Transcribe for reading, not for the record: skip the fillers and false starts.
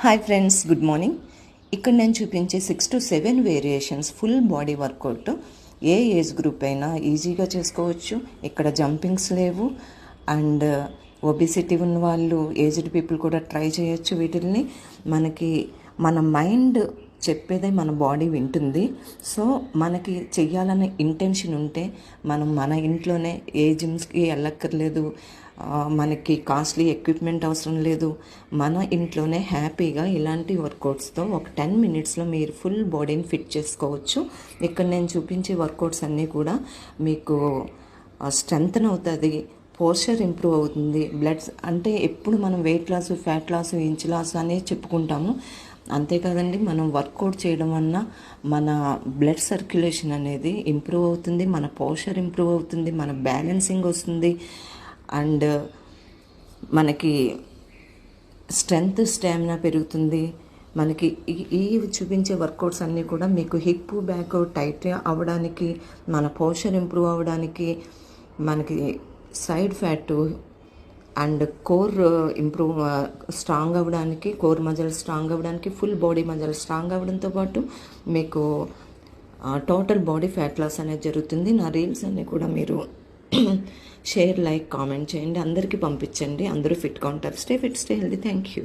Hi friends, good morning. ఇక్కడ నేను చూపించే 6 to 7 variations full body work out A age group అయినా ఈజీగా చేసుకోవచ్చు. ఇక్కడ జంపింగ్స్ లేవు అండ్ ఒబిసిటీ ఉన్న వాళ్ళు, ఏజ్డ్ పీపుల్ కూడా ట్రై చేయొచ్చు. వీటిని మన మైండ్ చెప్పేదే మన బాడీ వింటుంది. సో మనకి చెయ్యాలనే ఇంటెన్షన్ ఉంటే మనం మన ఇంట్లోనే ఏ జిమ్స్కి వెళ్ళక్కర్లేదు, మనకి కాస్ట్లీ ఎక్విప్మెంట్ అవసరం లేదు. మన ఇంట్లోనే హ్యాపీగా ఇలాంటి వర్కౌట్స్తో ఒక 10 minutesలో మీరు ఫుల్ బాడీని ఫిట్ చేసుకోవచ్చు. ఇక్కడ నేను చూపించే వర్కౌట్స్ అన్నీ కూడా మీకు స్ట్రెంగ్తన్ అవుతుంది, పోస్చర్ ఇంప్రూవ్ అవుతుంది. బ్లడ్స్ అంటే ఎప్పుడు మనం weight loss, fat loss, inch loss అనేది చెప్పుకుంటాము. అంతేకాదండి, మనం వర్కౌట్ చేయడం వలన మన బ్లడ్ సర్క్యులేషన్ అనేది ఇంప్రూవ్ అవుతుంది, మన పోస్చర్ ఇంప్రూవ్ అవుతుంది, మన బ్యాలెన్సింగ్ వస్తుంది అండ్ మనకి స్ట్రెంగ్త్, స్టామినా పెరుగుతుంది. మనకి ఈ చూపించే వర్కౌట్స్ అన్నీ కూడా మీకు హిప్, బ్యాక్ టైట్ అవ్వడానికి, మన పోస్చర్ ఇంప్రూవ్ అవ్వడానికి, మనకి side fat and core improve strong అవ్వడానికి, కోర్ మజిల్ స్ట్రాంగ్ అవ్వడానికి, ఫుల్ బాడీ మజిల్ స్ట్రాంగ్ అవ్వడంతో పాటు మీకు టోటల్ బాడీ ఫ్యాట్ లాస్ అనేది జరుగుతుంది. నా రీల్స్ అన్నీ కూడా మీరు షేర్, లైక్, కామెంట్ చేయండి, అందరికీ పంపించండి. అందరూ ఫిట్గా ఉంటారు. Stay fit, stay healthy. Thank you.